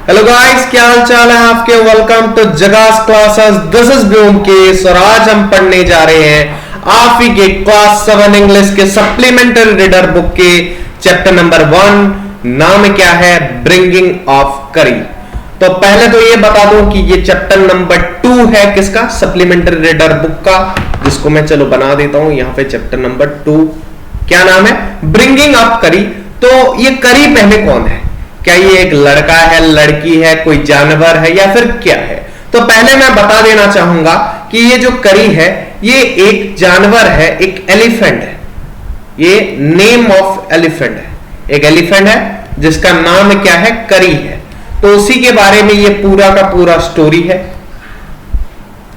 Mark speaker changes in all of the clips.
Speaker 1: Hello guys, क्या हाल चाल है आपके। वेलकम टू जगास क्लासेस। दिस इज ब्योमकेश और आज हम पढ़ने जा रहे हैं आप ही के क्लास 7 इंग्लिश के सप्लीमेंट्री रीडर बुक के चैप्टर नंबर 1। नाम क्या है? ब्रिंगिंग ऑफ करी। तो पहले तो ये बता दूं कि ये चैप्टर नंबर 2 है किसका? सप्लीमेंट्री रीडर बुक का, जिसको मैं चलो बना देता हूं यहां पे। चैप्टर नंबर 2 क्या नाम है? ब्रिंगिंग ऑफ करी। तो ये करी पहले कौन है? क्या ये एक लड़का है, लड़की है, कोई जानवर है या फिर क्या है? तो पहले मैं बता देना चाहूंगा कि ये जो करी है ये एक जानवर है, एक एलिफेंट है। ये नेम ऑफ एलिफेंट है, एक एलिफेंट है जिसका नाम क्या है? करी है। तो उसी के बारे में ये पूरा का पूरा स्टोरी है।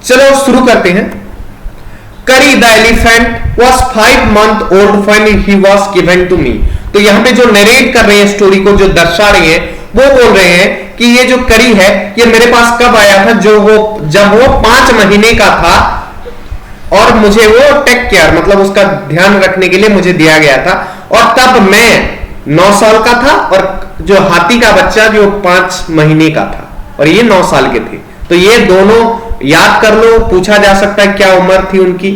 Speaker 1: चलो शुरू करते हैं। करी the elephant was 5 months old when he was given to me। तो यहां पे जो नरेट कर रहे हैं स्टोरी को, जो दर्शा रहे हैं, वो बोल रहे हैं कि ये जो करी है ये मेरे पास कब आया था? जब वो 5 महीने का था और मुझे वो टेक केयर मतलब उसका ध्यान रखने के लिए मुझे दिया गया था। और तब मैं 9 साल का था और जो हाथी का बच्चा जो 5 महीने का था और ये 9 साल के थे। तो ये दोनों याद कर लो, पूछा जा सकता है क्या उम्र थी उनकी।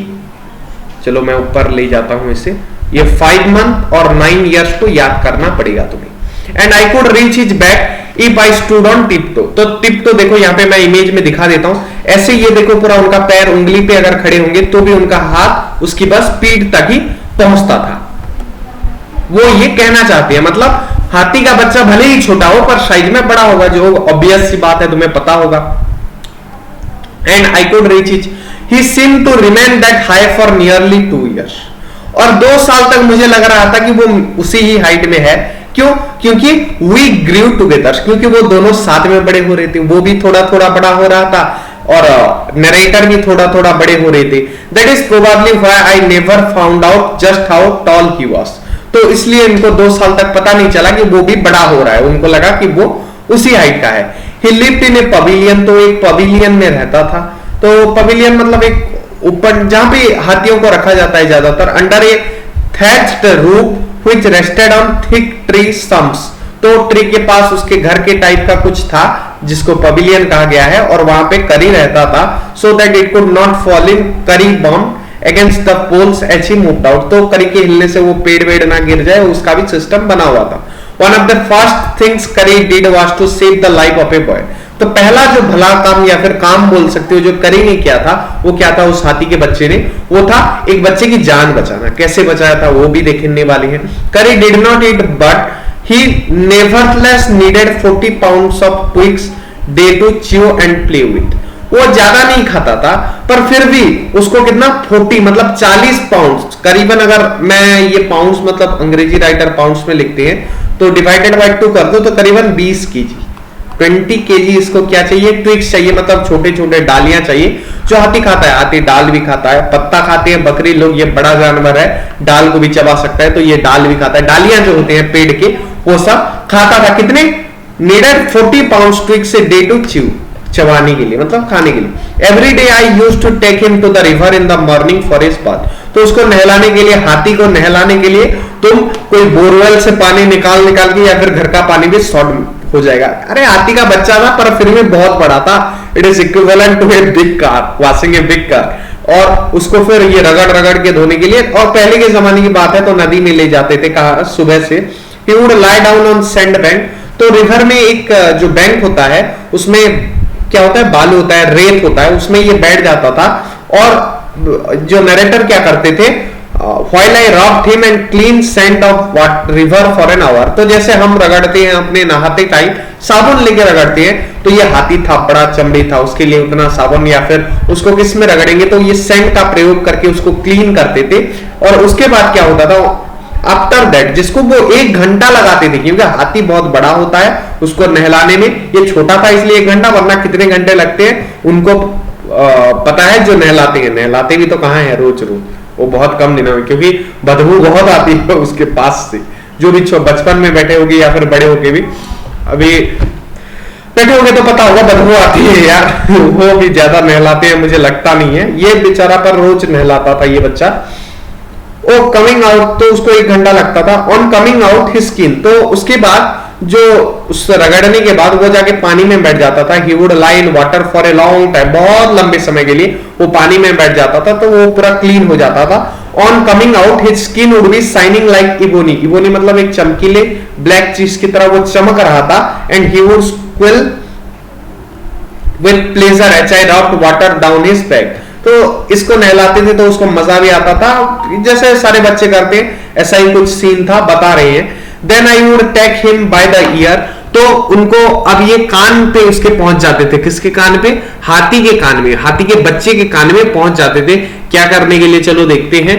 Speaker 1: चलो मैं ऊपर ले जाता हूं इसे। ये 5 months और 9 years को याद करना पड़ेगा तुम्हें। And I could reach his back if I stood on tiptoe. तो टिप्टो देखो यहाँ पे मैं इमेज में दिखा देता हूं। ऐसे ये देखो पूरा उनका पैर उंगली पे अगर खड़े होंगे तो भी उनका हाथ उसकी बस पीठ तक ही पहुंचता था। वो ये कहना चाहते हैं, मतलब हाथी का बच्चा भले ही छोटा हो पर साइज में बड़ा होगा, जो ऑब्वियस सी बात है, तुम्हें पता होगा। And I could reach his he seemed to remain that high for nearly 2 years। और 2 साल तक मुझे लग रहा था कि वो उसी ही हाइट में है। क्यों? क्योंकि वी ग्रीव टुगेदर, क्योंकि वो दोनों साथ में बड़े हो रहे थे। वो भी थोड़ा थोड़ा बड़ा हो रहा था और नरेटर भी थोड़ा थोड़ा बड़े हो रहे थे। That is probably why I never found out just how tall he was. तो इसलिए इनको 2 साल तक पता नहीं चला कि वो भी बड़ा हो रहा है। उनको लगा कि वो उसी हाइट का है। ही लिव्ड इन ए पवेलियन। तो एक पवेलियन में रहता था। तो पवेलियन मतलब एक ऊपर जहां पे हाथियों को रखा जाता है ज्यादातर, under A thatched roof which rested on thick tree stumps. तो ट्री के पास उसके घर के टाइप का कुछ था जिसको पवेलियन कहा गया है और वहां पे करी रहता था। So that it could not fall in Kari bomb against the poles as he moved out. तो करी के हिलने से वो पेड़ वेड़ ना गिर जाए, उसका भी सिस्टम बना हुआ था। One of the first things Kari did was to save the life of a boy. तो पहला जो भला काम या फिर काम बोल सकते हो जो करी ने किया था, वो क्या था उस हाथी के बच्चे ने? वो था एक बच्चे की जान बचाना। कैसे बचाया था वो भी देखने वाली है। Kari did not eat but he nevertheless needed 40 pounds of twigs day to chew and play with. वो ज्यादा नहीं खाता था पर फिर भी उसको कितना 40 मतलब 40 पाउंड करीबन, अगर मैं ये पाउंड्स मतलब अंग्रेजी राइटर पाउंड्स में लिखते हैं तो डिवाइडेड बाय 2 कर दो तो करीबन 20 kg 20 kg इसको क्या चाहिए? ट्विक्स चाहिए, मतलब छोटे छोटे डालियां चाहिए। जो हाथी खाता है, हाथी डाल भी खाता है, पत्ता खाते हैं बकरी लोग, ये बड़ा जानवर है, डाल को भी चबा सकता है, तो ये डाल भी खाता है। डालियां जो होते हैं पेड़ के वो सब खाता था। कितने? Needed 40 pounds twigs day to chew, चबाने के लिए मतलब खाने के लिए। Every day I used to take him to the river in the morning for his bath. तो उसको नहलाने के लिए, हाथी को नहलाने के लिए तुम कोई बोरवेल से पानी निकाल के या फिर घर का पानी भी शॉर्ट हो जाएगा। अरे हाथी का बच्चा था पर फिर भी बहुत बड़ा था। It is equivalent to a big car, washing a big car. और उसको फिर ये रगड़ रगड़ के धोने के लिए, और पहले के जमाने की बात है तो नदी में ले जाते थे कहा सुबह से। He would lie down on sand bank. तो रिवर में एक जो बैंक होता है उसमें क्या होता है? बालू होता है, रेत होता है, उसमें ये बैठ जाता था। और जो नरेटर क्या करते थे, while I rubbed him and clean sand of what river for an hour। तो जैसे हम रगड़ते हैं अपने नहाते टाइम साबुन लेके रगड़ते हैं, तो ये हाथी था, बड़ा चमड़ी था, उसके लिए उतना साबुन या फिर उसको किस में रगड़ेंगे तो ये सैंड का प्रयोग करके उसको क्लीन करते थे। और उसके बाद क्या होता था? आफ्टर दैट जिसको वो 1 घंटा लगाते थे, क्योंकि हाथी बहुत बड़ा होता है, उसको नहलाने में। ये छोटा था इसलिए 1 घंटा, वरना कितने घंटे लगते हैं उनको पता है। जो नहलाते हैं, नहलाते भी तो कहाँ है रोज रोज, वो बहुत कम दिनों में, क्योंकि बदबू बहुत आती है उसके पास से। जो भी बचपन में बैठे होगे या फिर बड़े होके भी अभी बैठे होगे तो पता होगा बदबू आती है यार। वो भी ज्यादा नहलाते हैं मुझे लगता नहीं है। ये बेचारा पर रोज नहलाता था ये बच्चा। ओ कमिंग आउट तो उसको 1 घंटा लगता था। On coming out his skin, तो उसके बाद जो उस रगड़ने के बाद वो जाके पानी में बैठ जाता था। He would lie in water for a long time, बहुत लंबे समय के लिए वो पानी में बैठ जाता था, तो वो पूरा क्लीन हो जाता था। On coming out his skin would be shining like ebony, ebony मतलब एक चमकीले ब्लैक चीज की तरह वो चमक रहा था। And he would squeal with pleasure as I rubbed water down his back, तो इसको नहलाते थे तो उसको मजा भी आता था, जैसे सारे बच्चे करते हैं, ऐसा ही कुछ सीन था, बता रहे हैं। Then I would take him by the ear, तो उनको अब ये कान पे उसके पहुंच जाते थे। किसके कान पे? हाथी के कान में, हाथी के बच्चे के कान में पहुंच जाते थे। क्या करने के लिए? चलो देखते हैं।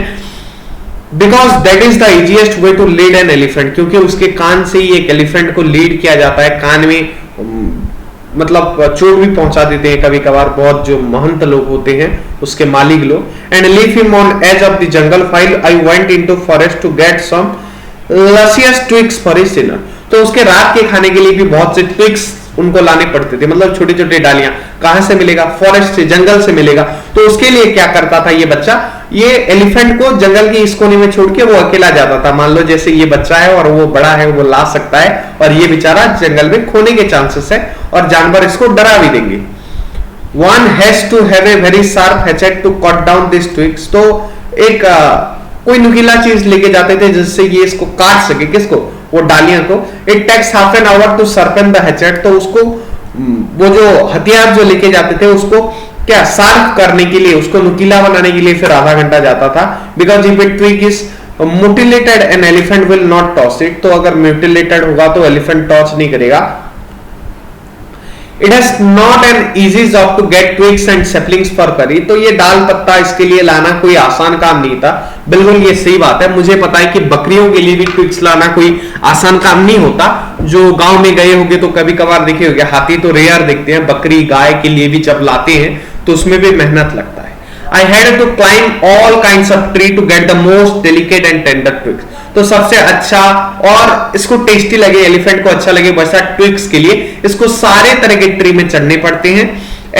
Speaker 1: Because that is the easiest way to lead an elephant, क्योंकि उसके कान से ही एक एलिफेंट को लीड किया जाता है। कान में मतलब चोट भी पहुंचा देते हैं कभी कभार बहुत जो महंत लोग होते हैं, उसके मालिक लोग। And leave him on edge of the jungle while I went into forest to get some luscious twigs for his dinner, तो उसके रात के खाने के लिए भी बहुत से ट्विक्स उनको लाने पड़ते थे, मतलब छोटी छोटी डालियां। कहां से मिलेगा? फॉरेस्ट से, जंगल से मिलेगा। तो उसके लिए क्या करता था ये बच्चा, ये एलिफेंट को जंगल की इस कोने में छोड़ के वो अकेला जाता था। मान लो जैसे ये बच्चा है और वो बड़ा है, वो ला सकता है, और ये बेचारा जंगल में खोने के चांसेस है और जानवर इसको डरा भी देंगे। One has to have a very sharp hatchet to cut down this twigs, तो एक कोई नुकीला चीज लेके जाते थे जिससे ये इसको काट सके। किसको? वो डालियां को। It takes half an hour to sharpen the hatchet, तो उसको वो जो हथियार जो लेके जाते थे उसको क्या शार्प करने के लिए, उसको नुकीला बनाने के लिए फिर आधा घंटा जाता था। Because if it twig is mutilated an elephant will not toss it, तो अगर म्यूटिलेटेड होगा तो एलिफेंट टॉस नहीं करेगा। It has not an easy job to get twigs and saplings for Kari, तो ये डाल पत्ता इसके लिए लाना कोई आसान काम नहीं था। बिल्कुल ये सही बात है, मुझे पता है कि बकरियों के लिए भी ट्विक्स लाना कोई आसान काम नहीं होता। जो गांव में गए होंगे तो कभी कभार देखे होंगे, हाथी तो रेयर दिखते हैं, बकरी गाय के लिए भी जब लाते हैं तो उसमें भी मेहनत लगता है। I had to climb all kinds of tree to get the most delicate and tender twigs, तो सबसे अच्छा और इसको टेस्टी लगे, एलिफेंट को अच्छा लगे वैसा ट्विग्स के लिए इसको सारे तरह के ट्री में चढ़ने पड़ते हैं।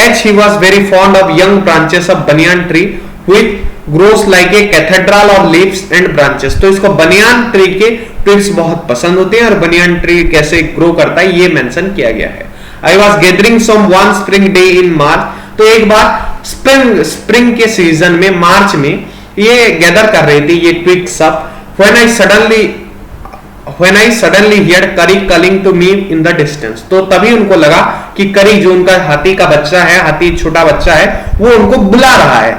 Speaker 1: As he was very fond of young branches of banyan tree which grows like a cathedral of leaves and branches, तो इसको बनियान ट्री के ट्विग्स बहुत पसंद होते हैं और बनियान ट्री कैसे ग्रो करता है ये मेंशन किया गया है। I was gathering some one spring day in March, तो एक बार स्प्रिंग के सीजन में मार्च में ये गैदर कर रहे थे ये ट्विग सब। When I suddenly heard Curry calling to me in the distance, तो तभी उनको लगा कि करी जो उनका हाथी का बच्चा है, हाथी छोटा बच्चा है, वो उनको बुला रहा है।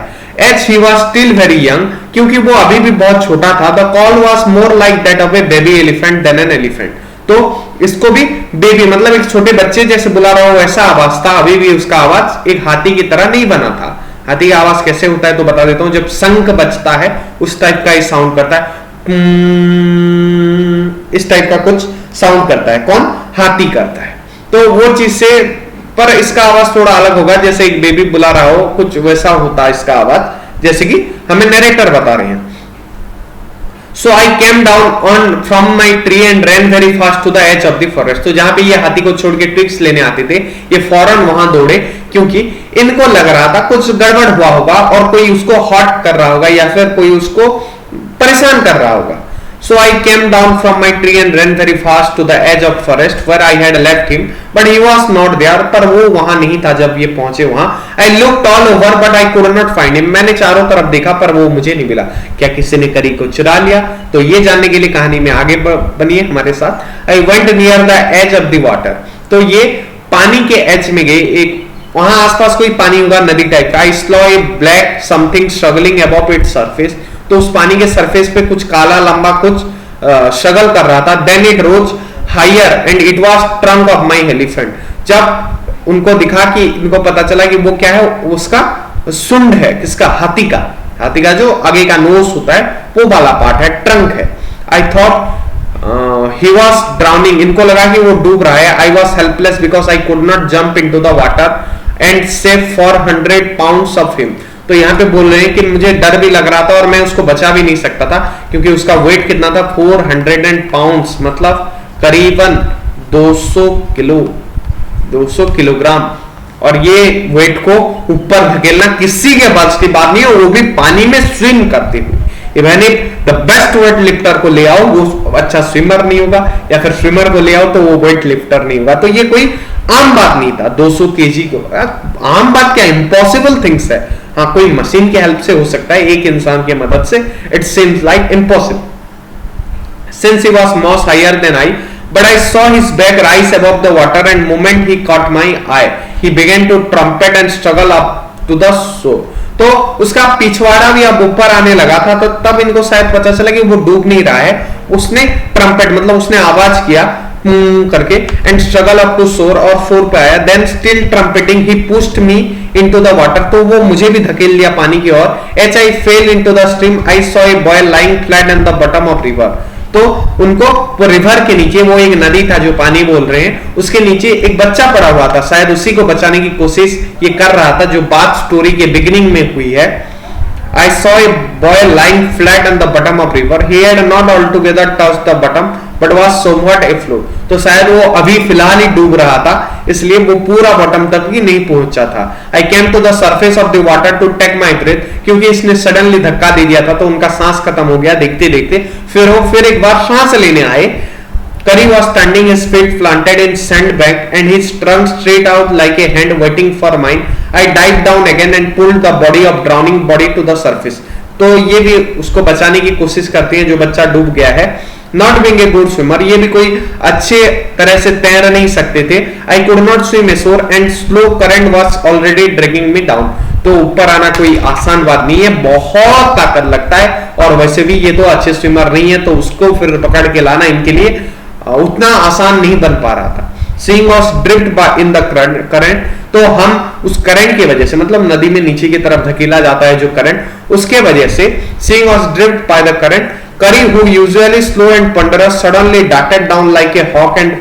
Speaker 1: As he was still very young, क्योंकि वो अभी भी बहुत छोटा था, the call was more like that of a baby elephant than an elephant, तो इसको भी बेबी मतलब एक छोटे बच्चे जैसे बुला रहा हो वैसा आवाज था। अभी भी उसका आवाज एक हाथी की तरह नहीं बना था। हाथी का आवाज कैसे होता है तो बता देता हूं, जब शंख बजता है उस टाइप का ही साउंड करता है, इस टाइप का कुछ साउंड करता है। कौन? हाथी करता है। तो वो चीज से, पर इसका आवाज थोड़ा अलग होगा, जैसे एक बेबी बुला रहा हो कुछ वैसा होता है इसका आवाज, जैसे कि हमें नरेटर बता रहे हैं। So I came down from my tree and ran very fast to the edge of the forest, तो जहां पे ये हाथी को छोड़ के ट्विग्स लेने आते थे ये फौरन वहां दौड़े, क्योंकि इनको लग रहा था कुछ गड़बड़ हुआ होगा और कोई उसको हॉट कर रहा होगा या फिर कोई उसको परेशान कर रहा होगा। So I came down from my tree and ran very fast to the edge of forest where I had left him, but he was not there, पर वो वहां नहीं था जब ये पहुंचे वहां। I looked all over but I could not find him, मैंने चारों तरफ देखा पर वो मुझे नहीं मिला। क्या किसी ने करी को चुरा लिया? तो ये जानने के लिए कहानी में आगे बनिए हमारे साथ। I went near the edge of the water, तो ये पानी के एज में गए, एक वहां आसपास कोई पानी होगा नदी टाइप का। I saw a black something struggling above its surface, तो उस पानी के सरफेस पे कुछ काला लंबा कुछ स्ट्रगल कर रहा था। Then it rose higher and it was trunk of my elephant, जब उनको दिखा कि इनको पता चला कि वो क्या है, उसका सुंड है, किसका? हाथी का। हाथी का जो आगे का नोज होता है वो वाला पार्ट है, ट्रंक है। I thought he was drowning, इनको लगा कि वो डूब रहा है। I was helpless because I could not jump into the water and save for 100 pounds of him, तो यहाँ पे बोल रहे हैं कि मुझे डर भी लग रहा था और मैं उसको बचा भी नहीं सकता था, क्योंकि उसका वेट कितना था? 400 पाउंड्स, मतलब करीबन 200 किलो, 200 किलोग्राम। और ये वेट को ऊपर धकेलना किसी के बस की बात नहीं है, वो भी पानी में स्विम करते हुए। Even if the best weight lifter को ले आओ वो अच्छा स्विमर नहीं होगा, या फिर स्विमर को ले आओ तो वो वेट लिफ्टर नहीं होगा। तो ये कोई आम बात नहीं था 200 केजी को, आम बात क्या, इम्पॉसिबल थिंग्स है। हाँ, कोई मशीन की हेल्प से हो सकता है, एक इंसान की मदद से it seems like impossible. Since he was much higher than I, but I saw his back rise above the water, and moment he caught my eye, he began to trumpet and struggle up to the shore. तो उसका पिछवाड़ा भी अब ऊपर आने लगा था, तो तब इनको शायद पता चला कि वो डूब नहीं रहा है। उसने ट्रम्पेट मतलब उसने आवाज किया करके, एंड स्ट्रगल अप टू शोर, और शोर पे आया। Then still trumpeting he pushed me into the water, तो वो मुझे भी धकेल लिया पानी की ओर। As I fell into the stream, I saw a boy lying flat on the bottom of river. तो उनको वो रिवर के नीचे, वो एक नदी था जो पानी बोल रहे हैं, उसके नीचे एक बच्चा पड़ा हुआ था, शायद उसी को बचाने की कोशिश ये कर रहा था जो बात स्टोरी के बिगिनिंग में हुई है। I saw a boy lying flat on the bottom of river. He had not altogether touched the bottom, but was somewhat afloat. तो शायद वो अभी फिलहाल ही डूब रहा था, इसलिए वो पूरा बॉटम तक ही नहीं पहुंचा था। I came to the surface of the water to take my breath, क्योंकि इसने सडनली धक्का दे दिया था तो उनका सांस खत्म हो गया देखते देखते। फिर एक बार सांस लेने आए। Curry was standing, his feet planted in sandbank and his trunk straight out like a hand waiting for mine. I dived down again and pulled the body of drowning body to the surface. तो ये भी उसको बचाने की कोशिश करते हैं जो बच्चा डूब गया है। Not being a good swimmer, ये भी कोई अच्छे तरह से तैर नहीं सकते थे। I could not swim ashore and slow current was already dragging me down. तो ऊपर आना कोई आसान बात नहीं है, बहुत ताकत लगता है, और वैसे भी ये तो अच्छे स्विमर नहीं है, तो उसको फिर पकड़ के लाना इनके लिए उतना आसान नहीं बन पा रहा था। Seeing was drift by in the current, तो हम उस करंट की वजह से, मतलब नदी में नीचे की तरफ धकेला जाता है जो करंट, उसके वजह से Seeing was drift by the current, Curry, who usually slow and ponderous, suddenly darted down like a hawk and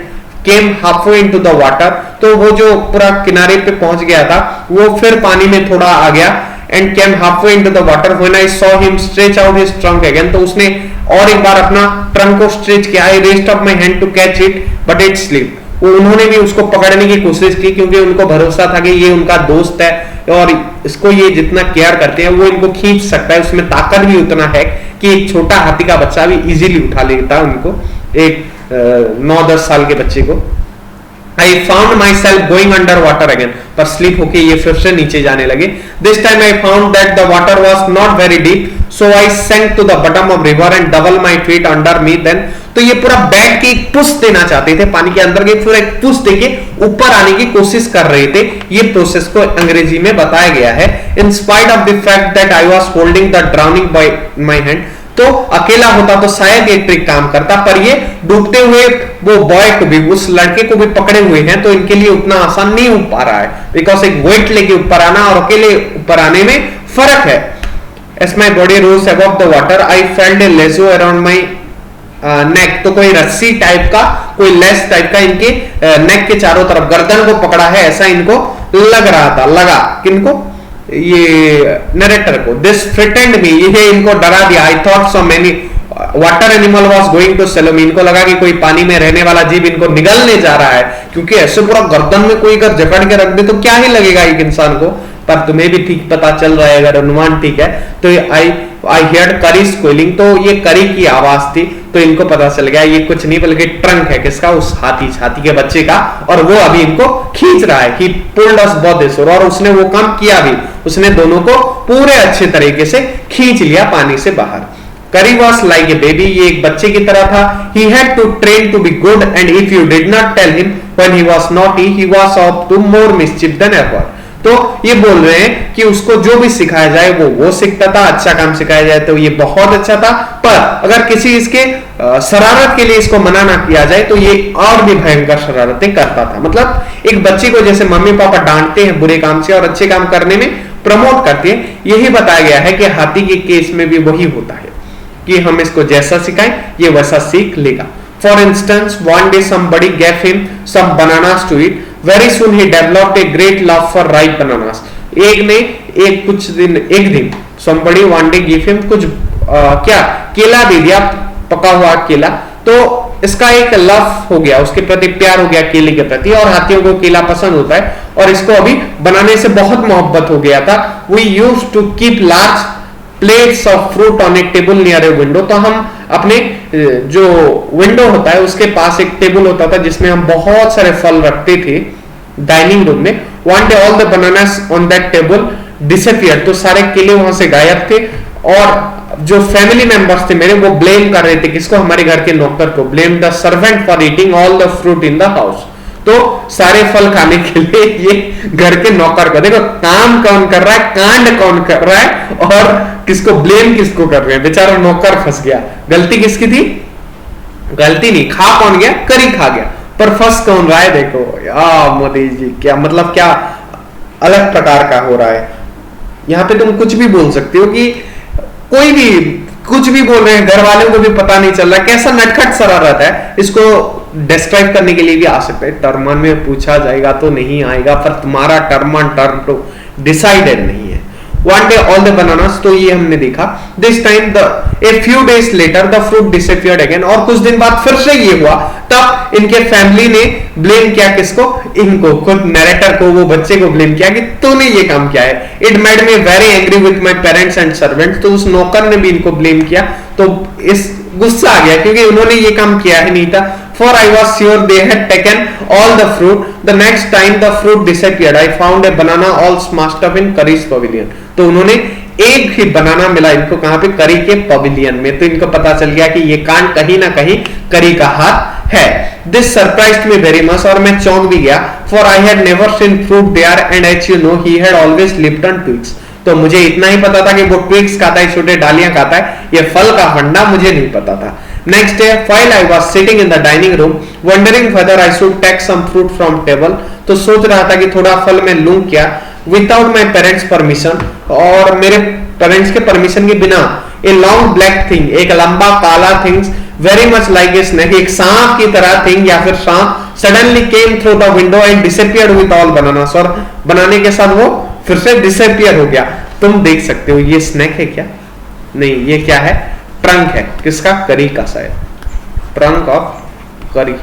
Speaker 1: came halfway into the water. तो वो जो पूरा किनारे पे पहुंच गया था, वो फिर पानी में थोड़ा आ गया, and came halfway into the water. When I saw him stretch out his trunk again, तो उसने और एक बार अपना ट्रंक को स्ट्रेच किया। I raised up my hand to catch it, but it slipped. उन्होंने भी उसको पकड़ने की कोशिश की, क्योंकि उनको भरोसा था कि ये उनका दोस्त है और इसको ये जितना केयर करते हैं वो इनको खींच सकता है, उसमें ताकत भी उतना है कि एक छोटा हाथी का बच्चा भी इजीली उठा लेता उनको, एक 9-10 साल के बच्चे को। I found myself going under water again, पर स्लिप होके ये फिर से नीचे जाने लगे। This time I found that the water was not very deep, so I sank to the bottom of river and doubled my feet under me. Then तो ये पूरा बैठ के एक पुश देना चाहते थे पानी के अंदर के, फिर एक पुश देके ऊपर आने की कोशिश कर रहे थे। ये प्रोसेस को अंग्रेजी में बताया गया है। In spite of the fact that I was holding the drowning boy in my hand, तो अकेला होता तो शायद ये ट्रिक काम करता, पर ये डूबते हुए वो बॉय को भी, उस लड़के को भी पकड़े हुए हैं, तो इनके लिए उतना आसान नहीं हो पा रहा है, बिकॉज एक वेट लेके ऊपर आना और अकेले ऊपर आने में फर्क है। As my body rose above the water, I felt a lasso around my neck, तो कोई रस्सी टाइप का, कोई लेस टाइप का इनके नेक के चारों तरफ, गर्दन को पकड़ा है ऐसा इनको लग रहा था, लगा किनको, ये नरेटर को। दिस फ्रिटेंड मी, ये इनको डरा दिया। I thought so many water animal was going to swallow me, इनको लगा कि कोई पानी में रहने वाला जीव इनको निगलने जा रहा है, क्योंकि ऐसे पूरा गर्दन में कोई अगर जकड़ के रख दे तो क्या ही लगेगा एक इंसान को। पर तुम्हें भी ठीक पता चल रहा है, अगर अनुमान ठीक है तो आई हियर्ड करी स्क्वेलिंग, तो ये करी की आवाज थी, तो इनको पता चल गया ये कुछ नहीं बल्कि ट्रंक है किसका, उस हाथी के बच्चे का, और वो अभी इनको खींच रहा है। ही पुल्ड अस बोथ दिस, और उसने वो काम किया भी, उसने दोनों को पूरे अच्छे तरीके से खींच लिया पानी से बाहर। करी वॉज लाइक ए बेबी, ये एक बच्चे की तरह था। He had to train to be good, and if you did not tell him when he was naughty, he was up to more mischief than ever. तो ये बोल रहे हैं कि उसको जो भी सिखाया जाए वो सीखता था, अच्छा काम सिखाया जाए तो ये बहुत अच्छा था, पर अगर किसी इसके शरारत के लिए इसको मना ना किया जाए तो ये और भी भयंकर शरारतें करता था। मतलब एक बच्चे को जैसे मम्मी पापा डांटते हैं बुरे काम से और अच्छे काम करने में प्रमोट करते हैं, यही बताया गया है कि हाथी के केस में भी वही होता है कि हम इसको जैसा सिखाएं ये वैसा सीख लेगा। For instance, one day somebody gave him some bananas to eat. Very soon he developed a great love for ripe bananas. एक दिन somebody one day gave him कुछ क्या केला दे दिया, पका हुआ केला, तो इसका एक लव हो गया, उसके प्रति प्यार हो गया केले के प्रति, और हाथियों को केला पसंद होता है और इसको अभी बनाने से बहुत मोहब्बत हो गया था। We used to keep large plates of fruit on A table near a window. तो हम अपने जो विंडो होता है उसके पास एक टेबल होता था जिसमें हम बहुत सारे फल रखते थे डाइनिंग रूम में। One day all the bananas on that table disappear, तो सारे केले वहां से गायब थे। और जो फैमिली मेंबर्स थे मेरे वो ब्लेम कर रहे थे किसको, हमारे घर के नौकर को। Blame the servant for eating all the fruit in the house, तो सारे फल खाने के लिए ये घर के नौकर को। देखो काम कौन कर रहा है, कांड कौन कर रहा है, और किसको ब्लेम किसको कर रहे हैं। बेचारा नौकर फंस गया। गलती किसकी थी? गलती नहीं, खा कौन गया? करी खा गया, पर फंस कौन रहा है? देखो यार मोदी जी, क्या मतलब, क्या अलग प्रकार का हो रहा है। यहां पे तुम कुछ भी बोल सकते हो कि कोई भी कुछ भी बोल रहे हैं, घर वालों को भी पता नहीं चल रहा कैसा नटखट सरा रहता है। इसको डिस्क्राइब करने के लिए भी आ सकता है, टर्म में पूछा जाएगा तो नहीं आएगा, पर तुम्हारा टर्म तो डिसाइडेड नहीं है। One day all the bananas, तो ये हमने देखा। This time a few days later the fruit disappeared again, और कुछ दिन बाद फिर से ये हुआ। तब इनके फैमिली ने ब्लेम किया किसको? इनको, खुद नरेटर को, वो बच्चे को ब्लेम किया कि तूने ये काम किया है। It made me very angry with my parents and servants, तो उस नौकर ने भी इनको ब्लेम किया। तो इस गुस्सा आ गया क्योंकि उन्होंने ये काम किया ही नहीं था। For I was sure they had taken all the fruit. The next time the fruit disappeared, I found a banana all smashed up in Curry's pavilion. तो उन्होंने एक ही बनाना मिला इनको, कहां पे? करी के पवेलियन में। तो इनको पता चल गया कि ये कांड कहीं ना कहीं करी का हाथ है। This surprised me very much, और मैं चौंक भी गया। For I had never seen fruit there, and as you know, he had always lived on twigs. तो मुझे इतना ही पता था कि वो ट्विग्स खाता है, छोटे डालियां खाता है, ये फल का फंडा मुझे नहीं पता था। Next day, while I was sitting in the dining room, wondering whether I should take some fruit from table, तो सोच रहा था कि थोड़ा फल मैं लूं क्या, without my parents' permission, और मेरे पेरेंट्स के परमिशन के बिना। A long black thing, एक लंबा काला things, very much like a snake, एक सांप की तरह thing या फिर सांप, suddenly came through the window and disappeared with all bananas, और बनाने के साथ वो फिर से डिसअपियर हो गया। तुम देख सकते हो ये स्नैक है क्या? नहीं, ये क्या है? ट्रंक है। किसका? करी का, शायद ट्रंक ऑफ करी।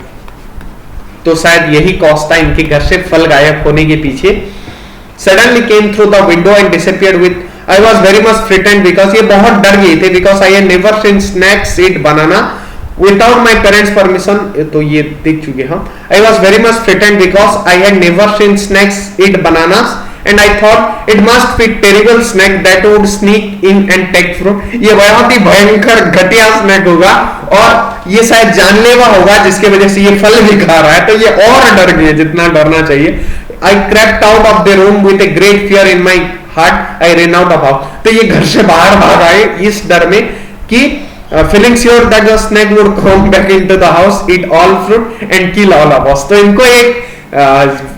Speaker 1: तो शायद यही कॉज था इनके घर से फल गायब होने के पीछे। Suddenly came through the window and disappeared with, I was very much frightened because, ये बहुत डर गए थे, because I had never seen snakes eat banana without my parents permission. तो ये देख चुके हम। I was very much frightened because I had never seen snakes eat bananas and I thought it must be terrible snack that would sneak in and take fruit. ये बहुत ही भयंकर घटिया snack होगा और ये शायद जानलेवा होगा जिसके वजह से ये फल भी खा रहा है। तो ये और डर गए जितना डरना चाहिए। I crept out of the room with a great fear in my heart. I ran out of house. तो ये घर से बाहर भाग आए इस डर में कि feeling sure that the snake would come back into the house, eat all fruit and kill all of us. तो इनको एक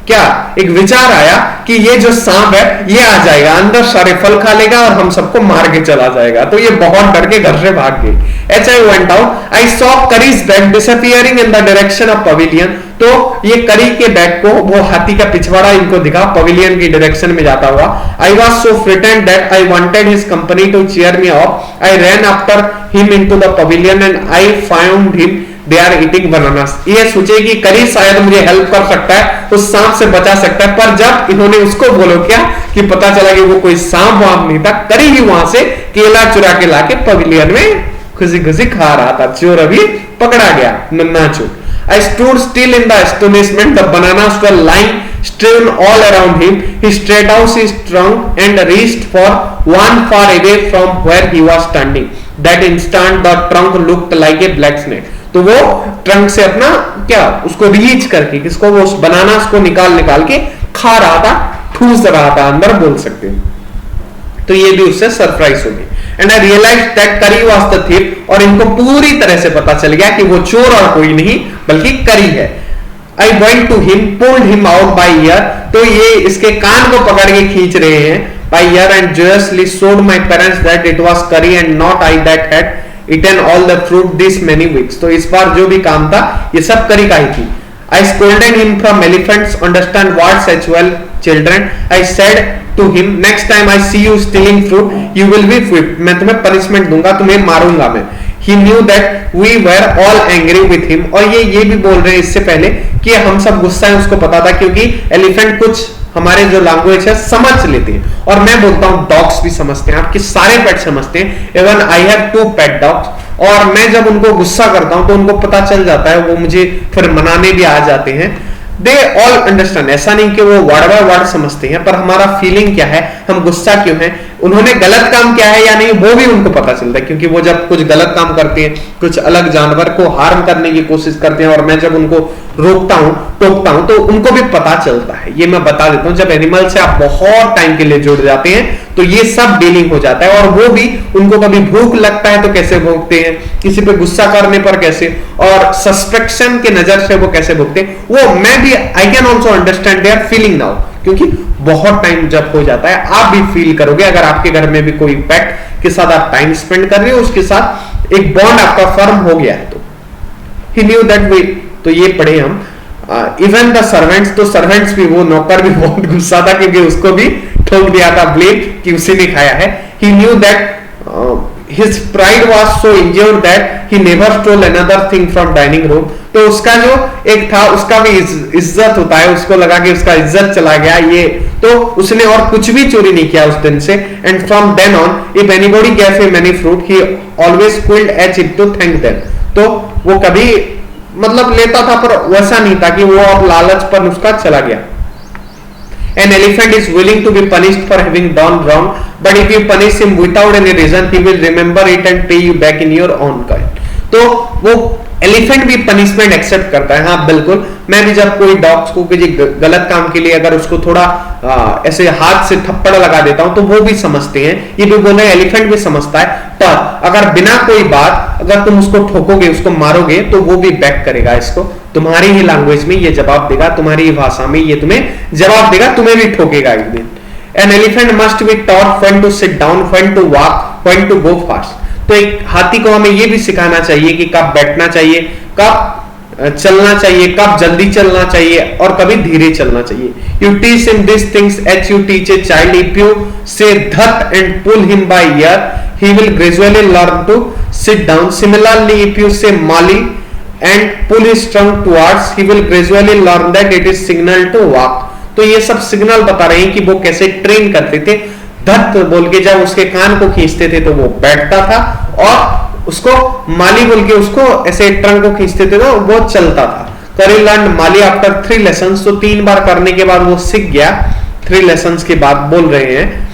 Speaker 1: क्या एक विचार आया कि ये जो सांप है ये आ जाएगा अंदर, सारे फल खा लेगा और हम सबको मार के चला जाएगा। तो ये बहुत डर के घर से भाग गए। As I went out, I saw Curry's bag disappearing in the direction of pavilion. तो ये करी के बैग को, वो हाथी का पिछवाड़ा इनको दिखा पवेलियन की डायरेक्शन में जाता हुआ। I was so frightened that I wanted his company to cheer me up. I ran after him into the pavilion and I found him they are eating bananas. ये सोचे कि करी शायद मुझे हेल्प कर सकता है, उस सांप से बचा सकता है। पर जब इन्होंने उसको बोलो क्या कि पता चला कि वो कोई सांप वाप नहीं था, करी ही वहां से केला चुरा के लाके पवेलियन में खुशी खुशी खा रहा था। चोर अभी पकड़ा गया, नन्ना चोर। I stood still in the astonishment. The bananas were lying strewn all around him. He stretched out his trunk and reached for one far away from where he was standing. That instant the trunk looked like a black snake. तो वो trunk से अपना क्या उसको release करके किसको, वो उस बनानास को निकाल के खा रहा था, ठूस रहा था अंदर, बोल सकते हैं। तो ये भी उससे सरप्राइज हो गई। एंड आई रियलाइज दैट करी वाज द थीफ, और इनको पूरी तरह से पता चल गया कि वो चोर और कोई नहीं बल्कि करी है। I went to him, pulled him out by ear, तो ये इसके कान को पकड़ के खींच रहे हैं by year, and joyously showed my parents that it was curry and not I that had eaten all the fruit this many weeks. तो इस बार जो भी काम था ये सब करी का ही थी। I scolded him from elephants, understand words as well, children. I said to him, next time I see you stealing fruit, you will be whipped. मैं तुम्हें punishment दूंगा, तुम्हें मारूंगा मैं। He knew that we were all angry with him. और ये भी बोल रहे हैं इससे पहले कि हम सब गुस्सा है, उसको पता था क्योंकि एलिफेंट कुछ हमारे जो लैंग्वेज है समझ लेते हैं। और मैं बोलता हूं डॉग्स भी समझते हैं, आपके सारे पेट समझते हैं। Even I have 2 pet dogs, और मैं जब उनको गुस्सा करता हूं तो उनको पता चल जाता है, वो मुझे फिर मनाने भी आ जाते हैं। दे ऑल अंडरस्टैंड, ऐसा नहीं कि वो वर्ड बाय वर्ड समझते हैं, पर हमारा फीलिंग क्या है, हम गुस्सा क्यों है, उन्होंने गलत काम किया है या नहीं, वो भी उनको पता चलता है। क्योंकि वो जब कुछ गलत काम करते हैं, कुछ अलग जानवर को हार्म करने की कोशिश करते हैं, और मैं जब उनको रोकता हूं, टोकता हूं, तो उनको भी पता चलता है। ये मैं बता देता हूं, जब एनिमल से आप बहुत टाइम के लिए जुड़ जाते हैं तो ये सब डीलिंग हो जाता है। और वो भी, उनको कभी भूख लगता है तो कैसे भोगते हैं, किसी पे गुस्सा करने पर कैसे, और सस्पेक्शन के नजर से वो कैसे भोगते हैं, वो मैं भी, I can also understand their feeling now, क्योंकि बहुत टाइम जब हो जाता है आप भी फील करोगे। अगर आपके घर में भी कोई पेट के साथ आप टाइम स्पेंड कर रहे हो, उसके साथ एक बॉन्ड आपका फर्म हो गया है, तो ही न्यू दैट वे। तो ये पढ़े हम। इवन द सर्वेंट्स, तो सर्वेंट्स भी, वो नौकर भी बहुत गुस्सा था क्योंकि उसको भी ठोक दिया था ब्लेड कि उसी ने खाया है। He knew that his pride was so injured that he never stole another thing from dining room। तो उसका जो एक था, उसका भी इज्जत होता है, उसको लगा कि उसका इज्जत चला गया, ये तो उसने और कुछ भी चोरी नहीं किया उस दिन से। And from then on if anybody gave him any fruit he always squealed at it to thank them। तो वो कभी मतलब लेता था, पर वैसा नहीं था कि वो अब लालच पर उसका चला गया। An elephant is willing to be punished for having done wrong, but if you punish him without any reason, he will remember it and pay you back in your own kind। तो वो elephant भी punishment accept करता है। हाँ बिल्कुल, मैं भी जब कोई डॉग्स को किसी गलत काम के लिए अगर उसको थोड़ा ऐसे हाथ से थप्पड़ लगा देता हूं तो वो भी समझते हैं। ये भी बोल रहे हैं एलिफेंट भी समझता है, पर अगर बिना कोई बात अगर तुम उसको ठोकोगे, उसको मारोगे, तो वो भी बैक करेगा इसको, तुम्हारी ही लैंग्वेज में ये जवाब देगा, तुम्हारी ही भाषा में ये तुम्हें जवाब देगा, तुम्हें भी ठोकेगा एक दिन। An elephant must be taught when to sit down, when to walk, when to go fast। तो एक हाथी को हमें ये भी सिखाना चाहिए कि कब बैठना चाहिए, कब चलना चाहिए, कब जल्दी चलना चाहिए और कभी धीरे चलना चाहिए। You teach him these things as you teach a child। If you say that and pull him by ear, he will gradually learn to sit down। Similarly, if you say Mali and pull his trunk towards, he will gradually learn that it is signal to walk। तो ये सब signal बता रहे हैं कि वो कैसे train करते थे। धत बोल के जब उसके कान को खींचते थे तो वो बैठता था, और उसको माली बोल के उसको ऐसे ट्रंक को खींचते थे तो वो चलता था। करी लर्न माली आफ्टर 3 लेसन्स। तो 3 बार करने के बाद वो सीख गया, 3 लेसन्स के बाद बोल रहे हैं।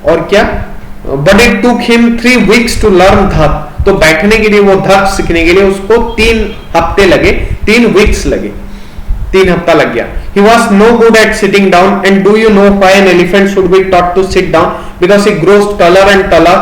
Speaker 1: और क्या, but it took him 3 weeks to learn धत। तो बैठने के लिए, वो धत सीखने के लिए उसको 3 हफ्ते लगे, 3 वीक्स लगे, 3 हफ्ता लग गया। He was no good at sitting down, and do you know why an elephant should be taught to sit down? Because he grows taller and taller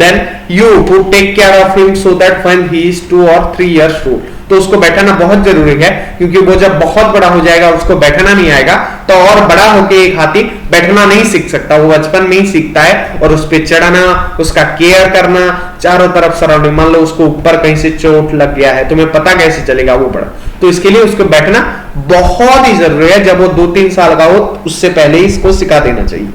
Speaker 1: than you who take care of him, so that when he is 2 or 3 years old। तो उसको बैठाना बहुत जरूरी है, क्योंकि वो जब बहुत बड़ा हो जाएगा, उसको बैठना नहीं आएगा, तो और बड़ा होके एक हाथी बैठना नहीं सीख सकता, वो बचपन में ही सीखता है। और उस पर चढ़ना, उसका केयर करना, चारों तरफ सराउंडिंग, मान लो उसको ऊपर कहीं से चोट लग गया है, तुम्हें पता कैसे चलेगा वो बड़ा, तो इसके लिए उसको बैठना बहुत ही जरूरी है। जब वो 2-3 साल का हो, उससे पहले ही इसको सिखा देना चाहिए।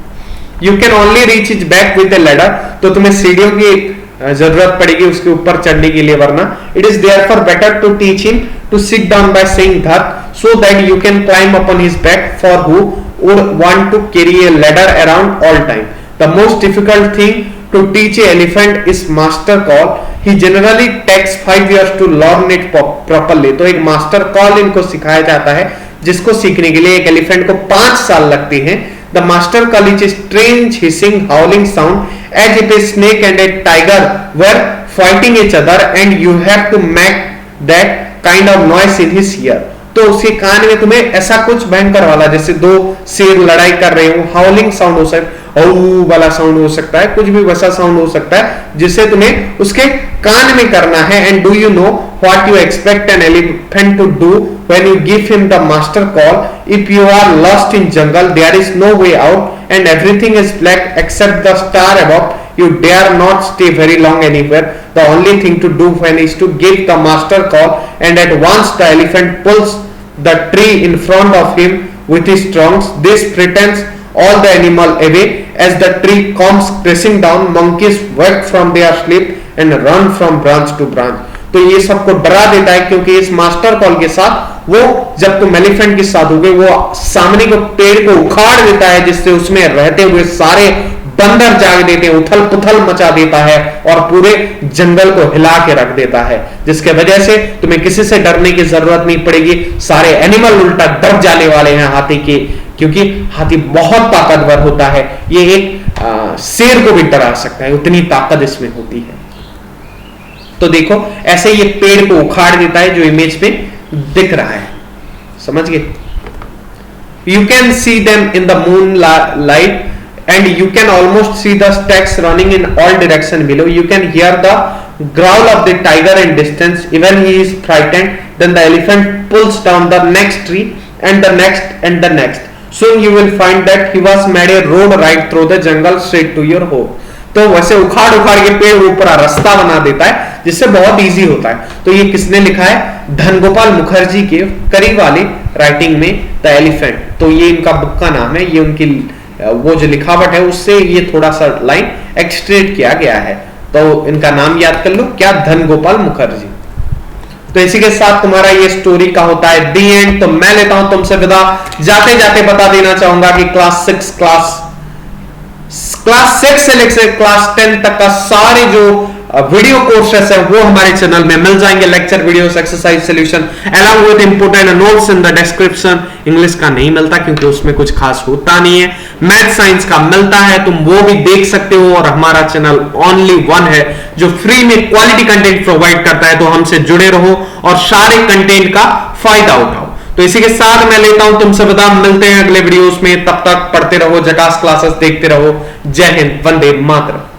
Speaker 1: You can only reach is back with A ladder. तो तुम्हें सीढ़ियों की जरूरत पड़ेगी उसके ऊपर चढ़ने के लिए, वरना it is therefore better to teach him to sit down by saying धत, so that you can climb upon his back, for who would want to carry a ladder around all time. The most difficult thing to teach an elephant is master call. He generally takes 5 years to learn it properly. तो एक master call इनको सिखाया जाता है, जिसको सीखने के लिए एक एलिफेंट को 5 साल लगते हैं। The master call is a strange hissing, howling sound, as if a snake and a tiger were fighting each other, and you have to make that kind of noise in his ear। तो उसके कान में तुम्हें ऐसा कुछ भयंकर वाला, जैसे 2 शेर लड़ाई कर रहे हो, हाउलिंग साउंड हो सकता है, औ वाला साउंड हो सकता है, कुछ भी वैसा साउंड हो सकता है, जिसे तुम्हें उसके कान में करना है। And do you know what you expect an elephant to do when you give him the master call? If you are lost in jungle, there is no way out and everything is black except the star above, you dare not stay very long anywhere. The only thing to do when is to give the master call, and at once the elephant pulls the tree in front of him with his trunks. This pretends all the animal away. As the tree comes crashing down, monkeys wake from their sleep and run from branch to branch। तो ये सबको डरा देता है, क्योंकि इस master call के साथ वो जब तुम एलिफेंट के साथ होगे वो सामने को पेड़ को उखाड़ देता है, जिससे उसमें रहते हुए सारे बंदर जाग देते हैं, उथल पुथल मचा देता है और पूरे जंगल को हिला के रख देता है, जिसके वजह से तुम्हें किसी से डरने की जरूरत नहीं पड़ेगी। सारे एनिमल उल्टा डर जाने वाले हैं हाथी के, क्योंकि हाथी बहुत ताकतवर होता है। ये एक शेर को भी डरा सकता है, उतनी ताकत इसमें होती है। तो देखो ऐसे ये पेड़ को उखाड़ देता है जो इमेज पे दिख रहा है, समझ गए? You can see them in the moon light and you can almost see the stacks running in all direction below. You can hear the growl of the tiger in distance. Even he is frightened. Then the elephant pulls down the next tree and the next and the next. Soon you will find that he was made a road right through the jungle straight to your home. तो वैसे उखाड़ के पेड़ ऊपर रास्ता बना देता है, जिससे बहुत इजी होता है। तो ये किसने लिखा है? धनगोपाल मुखर्जी के करीब वाली राइटिंग में द एलिफेंट। तो ये इनका बुक का नाम है, ये उनकी वो जो लिखावट है उससे ये थोड़ा सा लाइन एक्सट्रेट किया गया है। तो इनका नाम याद कर लो, क्या? धनगोपाल मुखर्जी। तो इसी के साथ तुम्हारा ये स्टोरी का होता है दी एंड। तो मैं लेता हूं तुमसे विदा। जाते जाते बता देना चाहूंगा कि क्लास 6 से लेकर क्लास 10 तक का सारे जो वीडियो कोर्सेस है वो हमारे चैनल में मिल जाएंगे। Lecture videos, exercise solution along with important notes in the description. English का नहीं मिलता क्योंकि उसमें कुछ खास होता नहीं है। मैथ साइंस का मिलता है, तुम वो भी देख सकते हो। और हमारा चैनल ओनली वन है जो फ्री में क्वालिटी कंटेंट प्रोवाइड करता है। तो हमसे जुड़े रहो और सारे कंटेंट का फायदा उठाओ। तो इसी के साथ मैं लेता हूं तुमसे विदा। मिलते हैं अगले वीडियोस में, तब तक पढ़ते रहो, झकास क्लासेस देखते रहो। जय हिंद, वंदे मातरम।